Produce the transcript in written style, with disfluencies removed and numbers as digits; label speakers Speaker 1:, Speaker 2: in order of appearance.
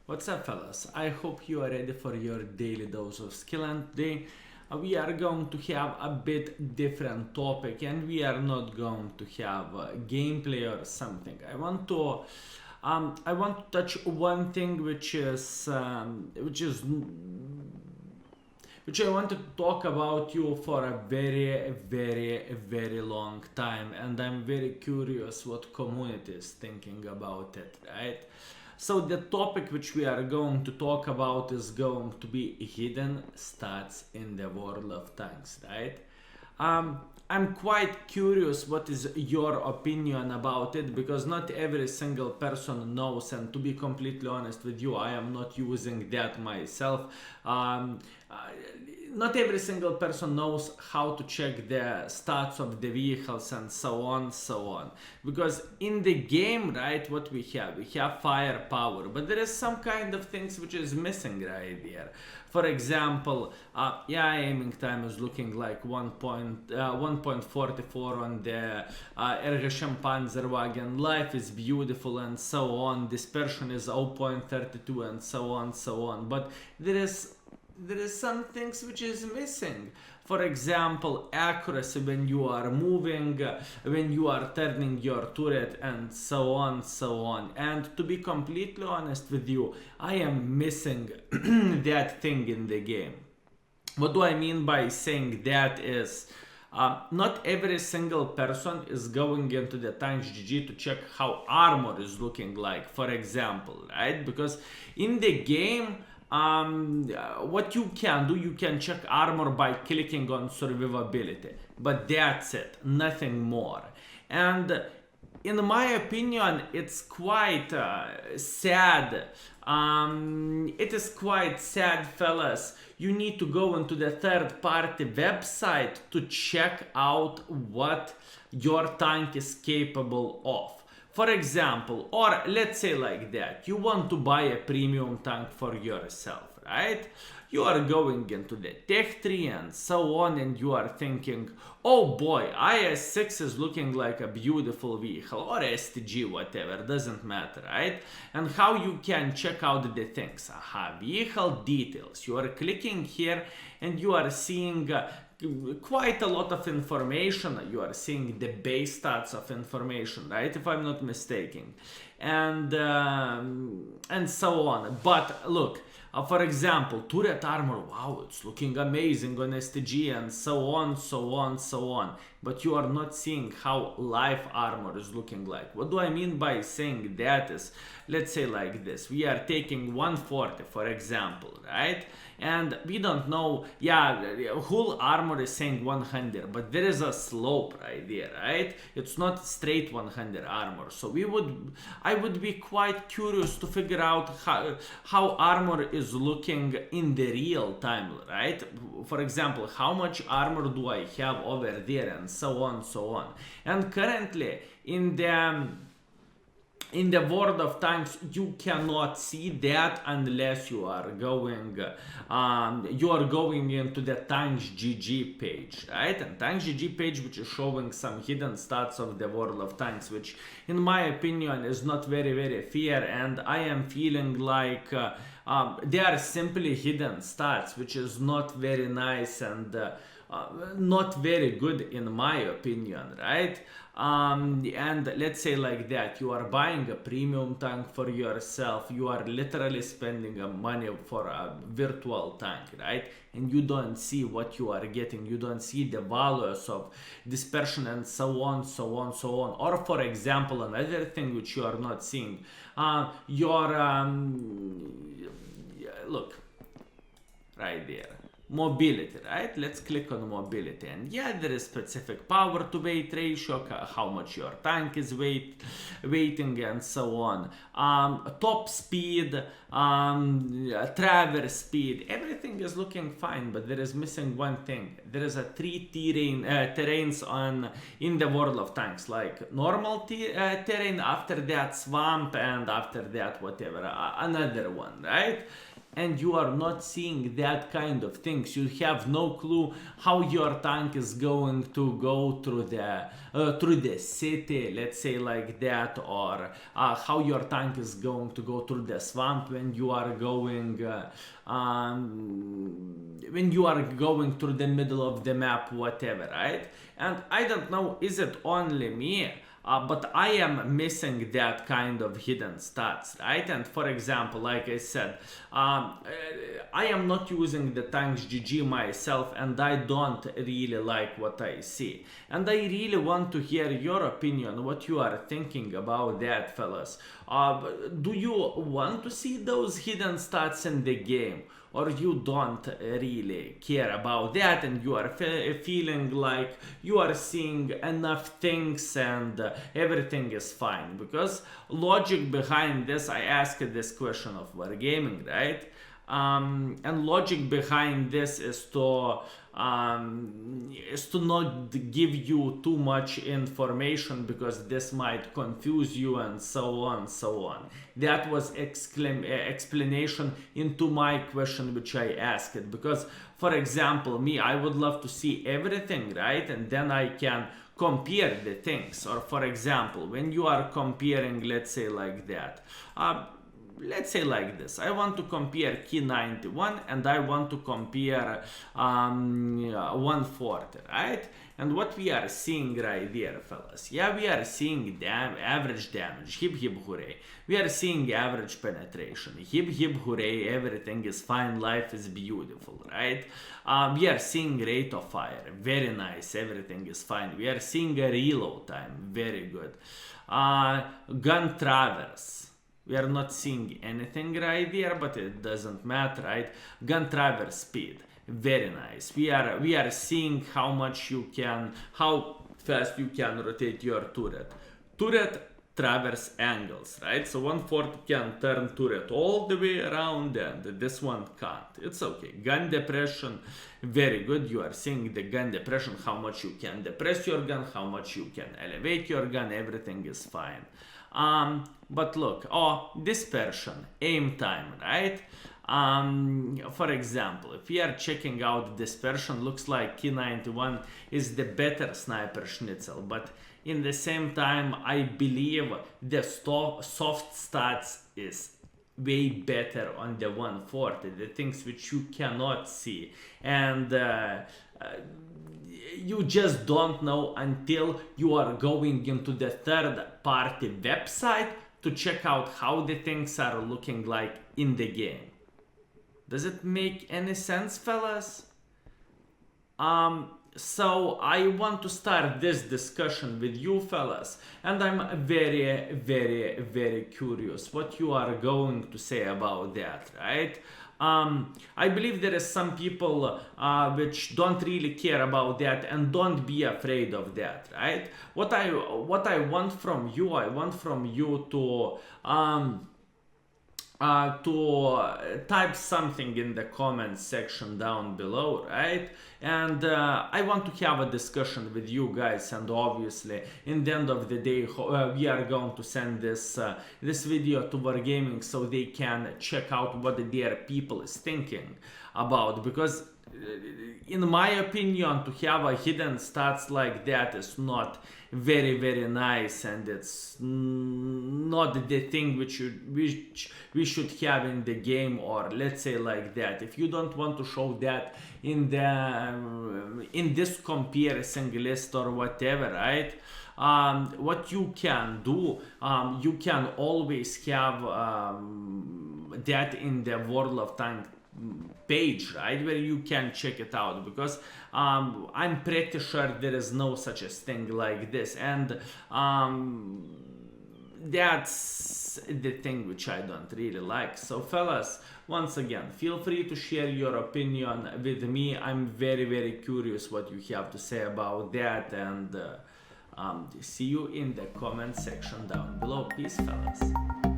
Speaker 1: What's up, fellas? I hope you are ready for your daily dose of skill, and today we are going to have a bit different topic, and we are not going to have gameplay or something. I want to touch one thing, which I wanted to talk about you for a very long time, and I'm very curious what community is thinking about it, right? So the topic which we are going to talk about is going to be hidden stats in the world of tanks, right? I'm quite curious what is your opinion about it, because not every single person knows, and to be completely honest with you, I am not using that myself. Um, uh, Not every single person knows how to check the stats of the vehicles and so on, because in the game, right, what we have firepower, but there is some kind of things which is missing right there. For example, yeah, aiming time is looking like 1.44 on the Ergeshem Panzerwagen. Life is beautiful and so on. Dispersion is 0.32 and so on. But there is some things which is missing. For example, accuracy when you are moving, when you are turning your turret, and so on. And to be completely honest with you, I am missing that thing in the game. What do I mean by saying that is, not every single person is going into the tanks GG to check how armor is looking like, for example, right? Because in the game, what you can do, you can check armor by clicking on survivability, but that's it, nothing more. And in my opinion, it's quite sad. It is quite sad, fellas. You need to go into the third party website to check out what your tank is capable of. For example, or let's say like that, you want to buy a premium tank for yourself, right? You are going into the tech tree and so on, and you are thinking, oh boy, IS-6 is looking like a beautiful vehicle, or STG, whatever, doesn't matter, right? And how you can check out the things. Aha, vehicle details. You are clicking here and you are seeing quite a lot of information. You are seeing the base stats of information, right, if I'm not mistaken, and so on. But look, for example, turret armor, wow, it's looking amazing on STG, and so on. But you are not seeing how life armor is looking like. What do I mean by saying that is, let's say like this, we are taking 140, for example, right? And we don't know, yeah, whole armor is saying 100, but there is a slope right there, right? It's not straight 100 armor. So I would be quite curious to figure out how armor is looking in the real time, right? For example, how much armor do I have over there, and so on. And currently in the world of tanks, you cannot see that unless you are going into the tanks GG page, right? And tanks GG page, which is showing some hidden stats of the world of tanks, which in my opinion is not very fair, and I am feeling like they are simply hidden stats, which is not very nice, and not very good in my opinion, right? And let's say like that, you are buying a premium tank for yourself, you are literally spending money for a virtual tank, right? And you don't see what you are getting, you don't see the values of dispersion and so on. Or for example, another thing which you are not seeing, look right there, mobility, right? Let's click on mobility, and yeah, there is specific power to weight ratio, how much your tank is weighting, and so on. Top speed, traverse speed, everything is looking fine, but there is missing one thing. There is a three terrains in the world of tanks, like normal terrain, after that swamp, and after that whatever, another one, right? and you are not seeing that kind of things. You have no clue how your tank is going to go through the city, let's say like that, or how your tank is going to go through the swamp when you are going through the middle of the map, whatever, right? And I don't know, is it only me? But I am missing that kind of hidden stats, right? And for example, like I said, I am not using the tanks GG myself, and I don't really like what I see. And I really want to hear your opinion, what you are thinking about that, fellas. Do you want to see those hidden stats in the game? Or you don't really care about that, and you are feeling like you are seeing enough things and everything is fine? Because logic behind this, I asked this question of Wargaming, right? And logic behind this is to not give you too much information, because this might confuse you, and so on, so on. That was explanation into my question which I asked. Because for example, me, I would love to see everything, right? And then I can compare the things. Or for example, when you are comparing, let's say like that, let's say like this, I want to compare key 91 and I want to compare 140, right? And what we are seeing right there, fellas, yeah, we are seeing average damage, hip hip hooray. We are seeing average penetration, hip hip hooray, everything is fine, life is beautiful, right? We are seeing rate of fire, very nice, everything is fine. We are seeing a reload time, very good. Gun traverse, we are not seeing anything right there, but it doesn't matter, right? Gun traverse speed, very nice. We are seeing how fast you can rotate your turret. Turret traverse angles, right? So 140 can turn turret all the way around, and this one can't. It's okay. Gun depression, very good. You are seeing the gun depression, how much you can depress your gun, how much you can elevate your gun, everything is fine. But look, dispersion, aim time, right? For example, if we are checking out dispersion, looks like Key 91 is the better sniper schnitzel, but in the same time, I believe the soft stats is way better on the 140, the things which you cannot see. And you just don't know until you are going into the third-party website to check out how the things are looking like in the game. Does it make any sense, fellas? So I want to start this discussion with you, fellas, and I'm very, very, very curious what you are going to say about that, right? I believe there is some people which don't really care about that, and don't be afraid of that, right? What I want from you, I want from you to type something in the comment section down below, right? And I want to have a discussion with you guys, and obviously in the end of the day we are going to send this video to Wargaming so they can check out what their people is thinking about. Because in my opinion, to have a hidden stats like that is not very, very nice, and it's not the thing which we should have in the game. Or let's say like that, if you don't want to show that in this comparison list or whatever, right? What you can do, you can always have that in the World of Tanks page, right, where you can check it out. Because I'm pretty sure there is no such a thing like this, and that's the thing which I don't really like. So fellas, once again, feel free to share your opinion with me. I'm very, very curious what you have to say about that, and see you in the comment section down below. Peace, fellas.